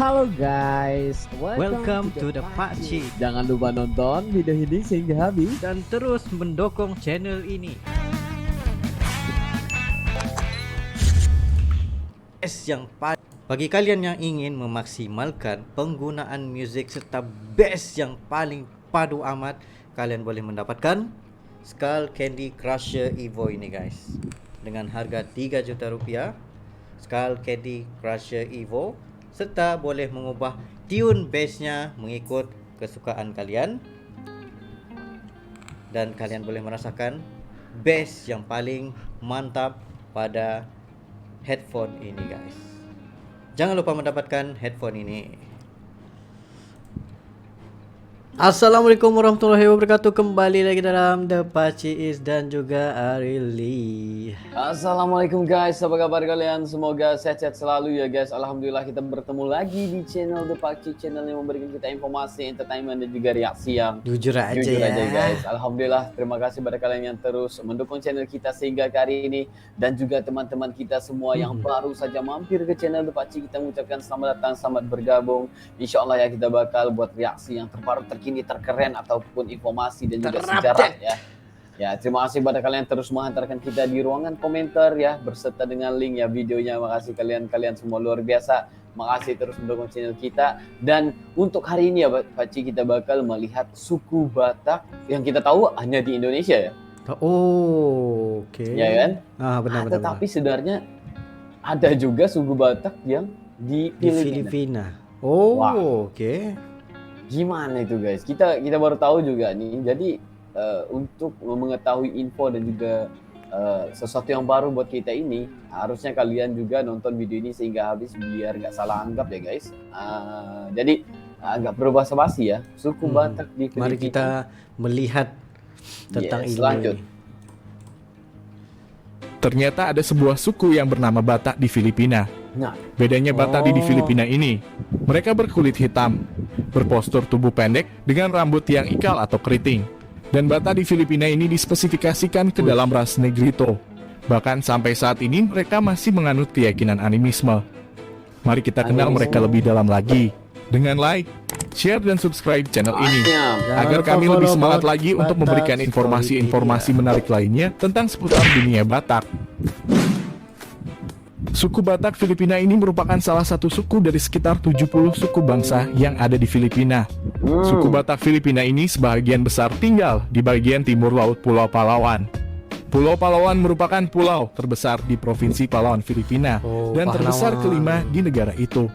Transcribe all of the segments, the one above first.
Halo guys, Welcome to the Pakcik. Jangan lupa nonton video ini sehingga habis Dan terus mendukung channel ini. Bagi kalian yang ingin memaksimalkan penggunaan musik serta bass yang paling padu amat, kalian boleh mendapatkan Skull Candy Crusher Evo ini guys. Dengan harga 3 juta rupiah, Skull Candy Crusher Evo, serta boleh mengubah tune bassnya mengikut kesukaan kalian. Dan kalian boleh merasakan bass yang paling mantap pada headphone ini guys. Jangan lupa mendapatkan headphone ini. Assalamualaikum warahmatullahi wabarakatuh. Kembali lagi dalam The Pakcik dan juga Arili. Assalamualaikum guys, apa kabar kalian? Semoga sehat-sehat selalu ya guys. Alhamdulillah kita bertemu lagi di channel The Pakcik, channel yang memberikan kita informasi, entertainment dan juga reaksi yang Jujur aja guys. Alhamdulillah, terima kasih pada kalian yang terus mendukung channel kita sehingga hari ini, dan juga teman-teman kita semua yang baru saja mampir ke channel The Pakcik, kita mengucapkan selamat datang, selamat bergabung. Insya Allah ya, kita bakal buat reaksi yang terbaru, terkini, terkeren ataupun informasi dan juga sejarah ya. Ya, terima kasih pada kalian terus menghantarkan kita di ruangan komentar ya, berserta dengan link ya videonya. Makasih kalian semua luar biasa. Makasih terus mendukung channel kita. Dan untuk hari ini ya Pakcik, kita bakal melihat suku Batak yang kita tahu hanya di Indonesia ya. Oh, oke. Ya kan? Benar. Tetapi sebenarnya ada juga suku Batak yang di Filipina. Oh, wow. Oke. Gimana itu guys? Kita baru tahu juga nih. Jadi untuk mengetahui info dan juga sesuatu yang baru buat kita ini, harusnya kalian juga nonton video ini sehingga habis biar nggak salah anggap ya guys. Jadi nggak perlu basa-basi ya. Suku Batak di Filipina. Mari kita melihat tentang ini. Lanjut. Ternyata ada sebuah suku yang bernama Batak di Filipina. Nah, Bedanya Batak di Filipina ini, mereka berkulit hitam, berpostur tubuh pendek dengan rambut yang ikal atau keriting. Dan Batak di Filipina ini dispesifikasikan ke dalam ras Negrito. Bahkan sampai saat ini mereka masih menganut keyakinan animisme. Mari kita kenal mereka lebih dalam lagi dengan like, share dan subscribe channel ini agar kami lebih semangat lagi untuk memberikan informasi-informasi menarik lainnya tentang seputar dunia Batak. Suku Batak Filipina ini merupakan salah satu suku dari sekitar 70 suku bangsa yang ada di Filipina. Suku Batak Filipina ini sebagian besar tinggal di bagian timur laut Pulau Palawan. Pulau Palawan merupakan pulau terbesar di Provinsi Palawan, Filipina, dan terbesar kelima di negara itu.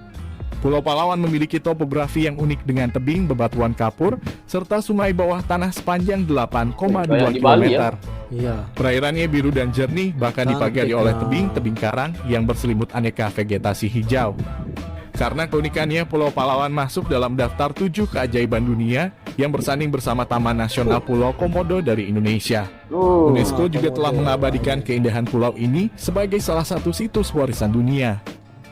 Pulau Palawan memiliki topografi yang unik dengan tebing bebatuan kapur serta sungai bawah tanah sepanjang 8,2 km. Iya. Perairannya biru dan jernih, bahkan dipagari oleh tebing-tebing karang yang berselimut aneka vegetasi hijau. Karena keunikannya, Pulau Palawan masuk dalam daftar 7 keajaiban dunia yang bersanding bersama Taman Nasional Pulau Komodo dari Indonesia. UNESCO juga telah mengabadikan keindahan pulau ini sebagai salah satu situs warisan dunia.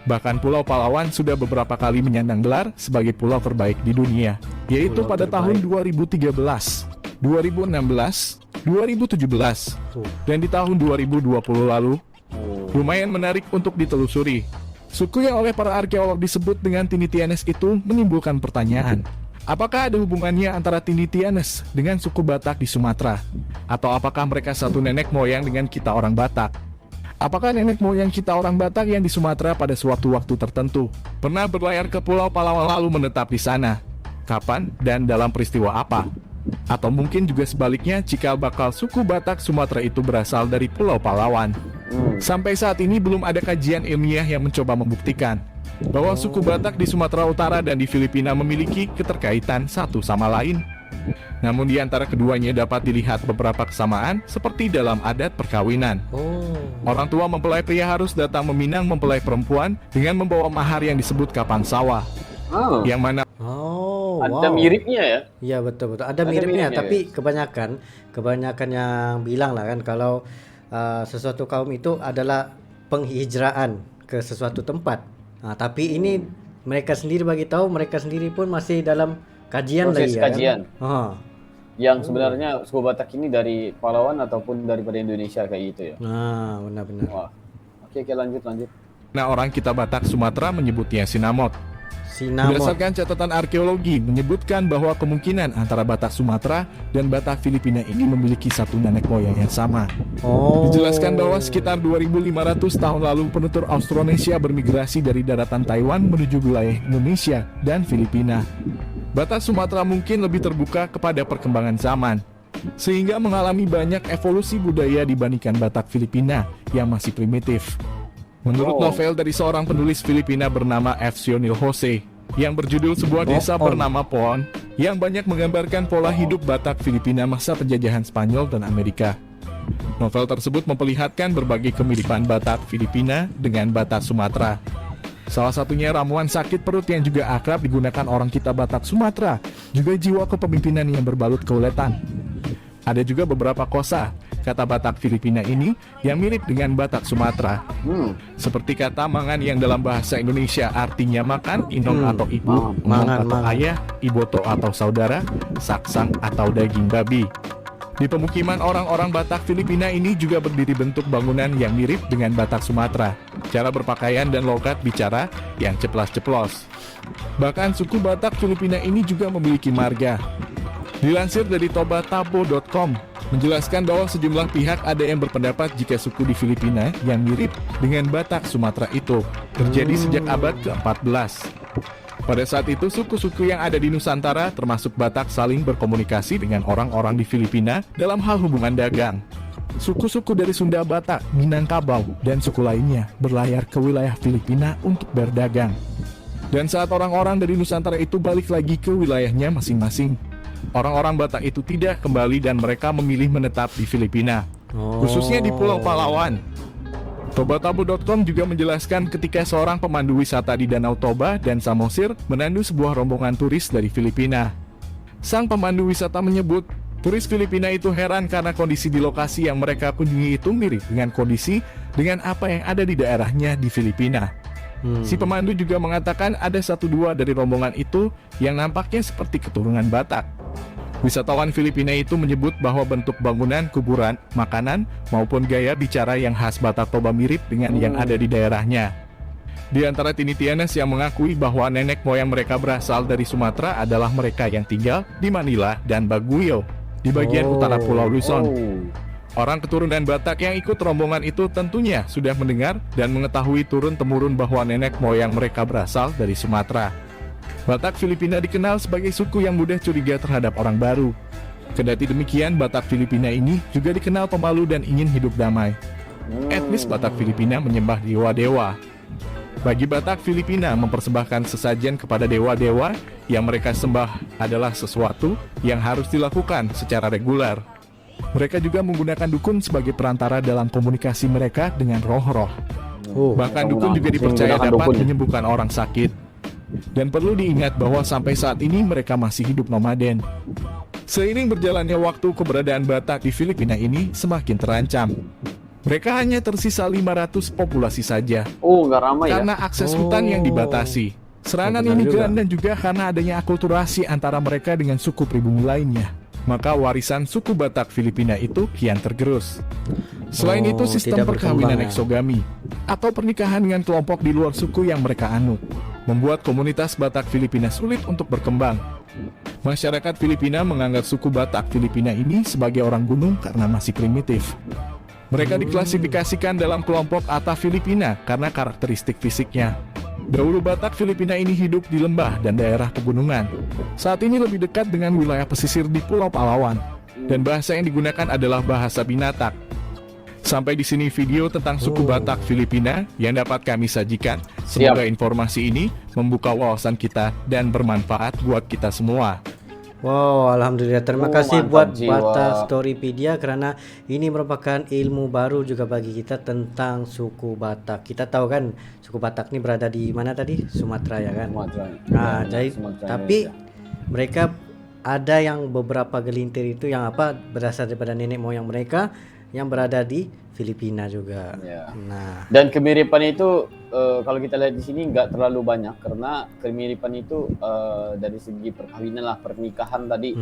Bahkan Pulau Palawan sudah beberapa kali menyandang gelar sebagai pulau terbaik di dunia, yaitu pada tahun 2013, 2016, 2017, dan di tahun 2020 lalu. Lumayan menarik untuk ditelusuri. Suku yang oleh para arkeolog disebut dengan Tinitianes itu menimbulkan pertanyaan. Apakah ada hubungannya antara Tinitianes dengan suku Batak di Sumatera? Atau apakah mereka satu nenek moyang dengan kita orang Batak? Apakah nenek moyang kita orang Batak yang di Sumatera pada suatu waktu tertentu pernah berlayar ke Pulau Palawan lalu menetap di sana? Kapan dan dalam peristiwa apa? Atau mungkin juga sebaliknya, cikal bakal suku Batak Sumatera itu berasal dari Pulau Palawan. Sampai saat ini belum ada kajian ilmiah yang mencoba membuktikan bahwa suku Batak di Sumatera Utara dan di Filipina memiliki keterkaitan satu sama lain. Namun di antara keduanya dapat dilihat beberapa kesamaan seperti dalam adat perkawinan. Orang tua mempelai pria harus datang meminang mempelai perempuan dengan membawa mahar yang disebut kapang sawah. Yang mana ada miripnya ya? Iya betul. Ada miripnya, tapi kebanyakan yang bilang lah kan kalau sesuatu kaum itu adalah penghijraan ke sesuatu tempat. Tapi ini mereka sendiri bagi tahu, mereka sendiri pun masih dalam kajian proses lagi kajian. Kan? Yang sebenarnya suku Batak ini dari Palawan ataupun daripada Indonesia kayak gitu ya. Nah, benar-benar. Wah. Oke, lanjut. orang kita Batak Sumatera menyebutnya Sinamot. Sinamon. Berdasarkan catatan arkeologi menyebutkan bahwa kemungkinan antara Batak Sumatera dan Batak Filipina ini memiliki satu nenek moyang yang sama. Oh. Dijelaskan bahwa sekitar 2.500 tahun lalu penutur Austronesia bermigrasi dari daratan Taiwan menuju wilayah Indonesia dan Filipina. Batak Sumatera mungkin lebih terbuka kepada perkembangan zaman, sehingga mengalami banyak evolusi budaya dibandingkan Batak Filipina yang masih primitif. Menurut novel dari seorang penulis Filipina bernama F. Sionil Jose yang berjudul sebuah desa bernama Poon yang banyak menggambarkan pola hidup Batak Filipina masa penjajahan Spanyol dan Amerika. Novel tersebut memperlihatkan berbagai kemiripan Batak Filipina dengan Batak Sumatera. Salah satunya ramuan sakit perut yang juga akrab digunakan orang kita Batak Sumatera, juga jiwa kepemimpinan yang berbalut keuletan. Ada juga beberapa kosa kata Batak Filipina ini yang mirip dengan Batak Sumatera. Seperti kata mangan yang dalam bahasa Indonesia artinya makan, inong atau ibu, Mangan, atau mangan. ayah, iboto atau saudara, saksang atau daging babi. Di pemukiman orang-orang Batak Filipina ini juga berdiri bentuk bangunan yang mirip dengan Batak Sumatera. Cara berpakaian dan logat bicara yang ceplas-ceplos. Bahkan suku Batak Filipina ini juga memiliki marga. Dilansir dari tobatabo.com, menjelaskan bahwa sejumlah pihak ada yang berpendapat jika suku di Filipina yang mirip dengan Batak Sumatera itu terjadi sejak abad ke-14. Pada saat itu, suku-suku yang ada di Nusantara termasuk Batak saling berkomunikasi dengan orang-orang di Filipina dalam hal hubungan dagang. Suku-suku dari Sunda, Batak, Minangkabau, dan suku lainnya berlayar ke wilayah Filipina untuk berdagang. Dan saat orang-orang dari Nusantara itu balik lagi ke wilayahnya masing-masing, orang-orang Batak itu tidak kembali dan mereka memilih menetap di Filipina, khususnya di Pulau Palawan. Tobatabo.com juga menjelaskan ketika seorang pemandu wisata di Danau Toba dan Samosir menandu sebuah rombongan turis dari Filipina. Sang pemandu wisata menyebut, turis Filipina itu heran karena kondisi di lokasi yang mereka kunjungi itu mirip dengan kondisi dengan apa yang ada di daerahnya di Filipina. Si pemandu juga mengatakan ada 1-2 dari rombongan itu yang nampaknya seperti keturunan Batak. Wisatawan Filipina itu menyebut bahwa bentuk bangunan, kuburan, makanan, maupun gaya bicara yang khas Batak Toba mirip dengan yang ada di daerahnya. Di antara Tinitianes yang mengakui bahwa nenek moyang mereka berasal dari Sumatera adalah mereka yang tinggal di Manila dan Baguio, di bagian utara Pulau Luzon. Orang keturunan Batak yang ikut rombongan itu tentunya sudah mendengar dan mengetahui turun-temurun bahwa nenek moyang mereka berasal dari Sumatera. Batak Filipina dikenal sebagai suku yang mudah curiga terhadap orang baru. Kendati demikian, Batak Filipina ini juga dikenal pemalu dan ingin hidup damai. Etnis Batak Filipina menyembah dewa-dewa. Bagi Batak Filipina, mempersembahkan sesajen kepada dewa-dewa yang mereka sembah adalah sesuatu yang harus dilakukan secara reguler. Mereka juga menggunakan dukun sebagai perantara dalam komunikasi mereka dengan roh-roh. Bahkan dukun juga dipercaya dapat menyembuhkan orang sakit. Dan perlu diingat bahwa sampai saat ini mereka masih hidup nomaden. Seiring berjalannya waktu, keberadaan Batak di Filipina ini semakin terancam. Mereka hanya tersisa 500 populasi saja. Nggak ramai ya? Karena akses hutan yang dibatasi, serangan Benar imigran juga. dan juga karena adanya akulturasi antara mereka dengan suku pribumi lainnya. Maka warisan suku Batak Filipina itu kian tergerus. Selain itu, sistem tidak perkawinan berkembang ya. eksogami atau pernikahan dengan kelompok di luar suku yang mereka anut membuat komunitas Batak Filipina sulit untuk berkembang. Masyarakat Filipina menganggap suku Batak Filipina ini sebagai orang gunung karena masih primitif. Mereka diklasifikasikan dalam kelompok Ata Filipina karena karakteristik fisiknya. Dahulu Batak Filipina ini hidup di lembah dan daerah pegunungan. Saat ini lebih dekat dengan wilayah pesisir di Pulau Palawan. Dan bahasa yang digunakan adalah bahasa Binatak. Sampai di sini video tentang suku Batak Filipina yang dapat kami sajikan. Semoga informasi ini membuka wawasan kita dan bermanfaat buat kita semua. Wow, alhamdulillah. Terima kasih Mantap buat jiwa. Batak Storypedia karena ini merupakan ilmu baru juga bagi kita tentang suku Batak. Kita tahu kan suku Batak ini berada di mana tadi? Sumatera ya kan? Sumatera. Nah, Ya, jadi Sumatera tapi Indonesia. mereka ada yang beberapa gelintir itu yang apa berasal daripada nenek moyang mereka yang berada di Filipina juga. Ya. Nah, Dan kemiripan itu kalau kita lihat di sini nggak terlalu banyak karena kemiripan itu dari segi perkawinan lah, pernikahan tadi.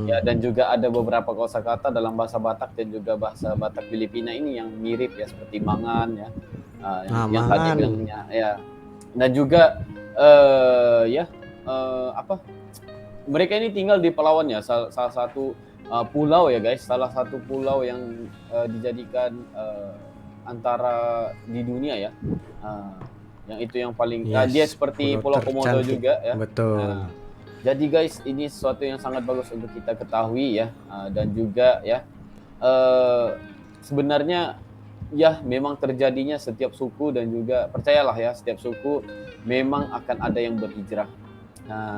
Ya, dan juga ada beberapa kosakata dalam bahasa Batak dan juga bahasa Batak Filipina ini yang mirip ya, seperti mangan ya. Yang tadi mangan. bilangnya ya. Dan juga apa? Mereka ini tinggal di Palawan ya, salah satu pulau ya guys, salah satu pulau yang dijadikan antara di dunia ya. Yang itu yang paling dia seperti Pulau Komodo juga ya. Betul. Jadi guys, ini sesuatu yang sangat bagus untuk kita ketahui ya, dan juga ya sebenarnya ya memang terjadinya setiap suku, dan juga percayalah ya, setiap suku memang akan ada yang berhijrah.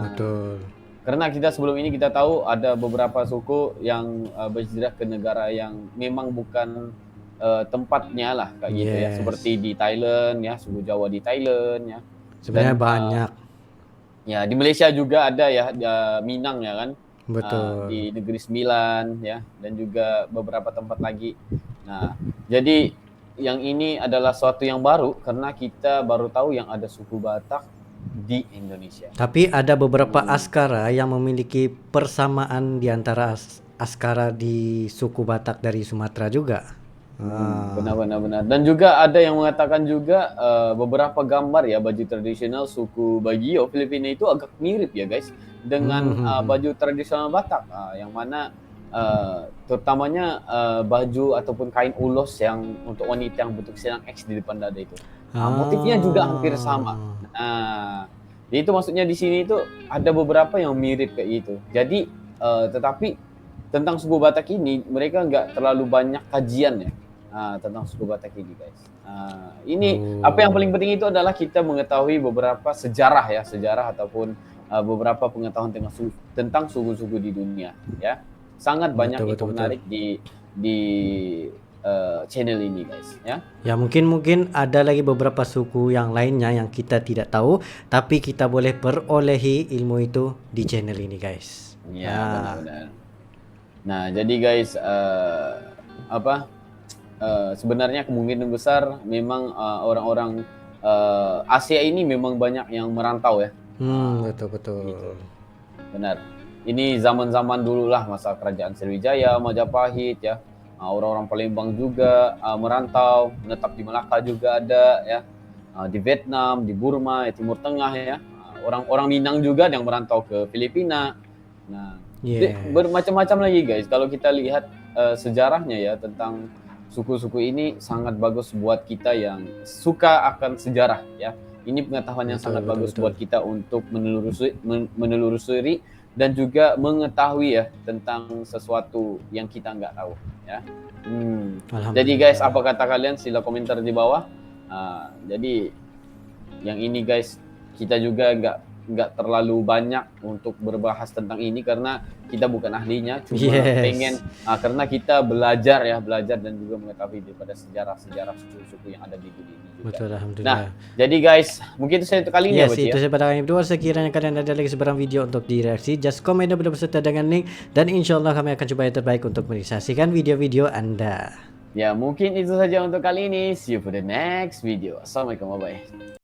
Betul. Karena kita sebelum ini kita tahu ada beberapa suku yang berhijrah ke negara yang memang bukan tempatnya lah kayak gitu ya, seperti di Thailand ya, suku Jawa di Thailand ya. Sebenarnya Dan, banyak. Ya di Malaysia juga ada ya, Minang ya kan. Betul. Di Negeri Sembilan ya, dan juga beberapa tempat lagi. Nah, jadi yang ini adalah suatu yang baru karena kita baru tahu yang ada suku Batak di Indonesia. Tapi ada beberapa askara yang memiliki persamaan di antara askara di suku Batak dari Sumatera juga. Benar. Dan juga ada yang mengatakan juga beberapa gambar ya baju tradisional suku Baguio Filipina itu agak mirip ya guys dengan baju tradisional Batak, yang mana terutamanya baju ataupun kain ulos yang untuk wanita yang bentuk silang X di depan dada itu. Motifnya juga hampir sama. Itu maksudnya di sini itu ada beberapa yang mirip kayak gitu. Jadi tetapi tentang suku Batak ini mereka nggak terlalu banyak kajian ya. Tentang suku Batak ini guys. Ini apa yang paling penting itu adalah kita mengetahui beberapa sejarah ataupun beberapa pengetahuan tentang suku-suku di dunia ya. Sangat banyak betul. menarik di channel ini guys ya. Ya mungkin ada lagi beberapa suku yang lainnya yang kita tidak tahu, tapi kita boleh perolehi ilmu itu di channel ini guys. Ya, benar. Nah, jadi guys sebenarnya kemungkinan besar memang orang-orang Asia ini memang banyak yang merantau ya. Betul. Gitu. Benar. Ini zaman-zaman dulu lah, masa kerajaan Sriwijaya, Majapahit ya. Orang-orang Palembang juga merantau, menetap di Melaka juga ada ya. Di Vietnam, di Burma, Timur Tengah ya. Orang-orang Minang juga yang merantau ke Filipina. Nah, bermacam-macam lagi guys. Kalau kita lihat sejarahnya ya tentang suku-suku ini sangat bagus buat kita yang suka akan sejarah ya. Ini pengetahuan yang sangat bagus buat kita untuk menelusuri dan juga mengetahui ya tentang sesuatu yang kita nggak tahu ya. Jadi guys, apa kata kalian? Sila komentar di bawah. Jadi yang ini guys, kita juga nggak terlalu banyak untuk berbahas tentang ini karena kita bukan ahlinya, cuma pengen karena kita belajar dan juga mengetahui daripada sejarah suku-suku yang ada di dunia ini juga. Betul, alhamdulillah. Nah, jadi guys, mungkin itu saja untuk kali ini ya, itu saya pada kali berdua. Sekiranya kalian ada lagi sebarang video untuk direaksi, just komen dan berserta dengan link, dan insyaallah kami akan coba yang terbaik untuk merealisasikan video-video Anda. Ya, mungkin itu saja untuk kali ini. See you for the next video. Assalamualaikum, bye-bye.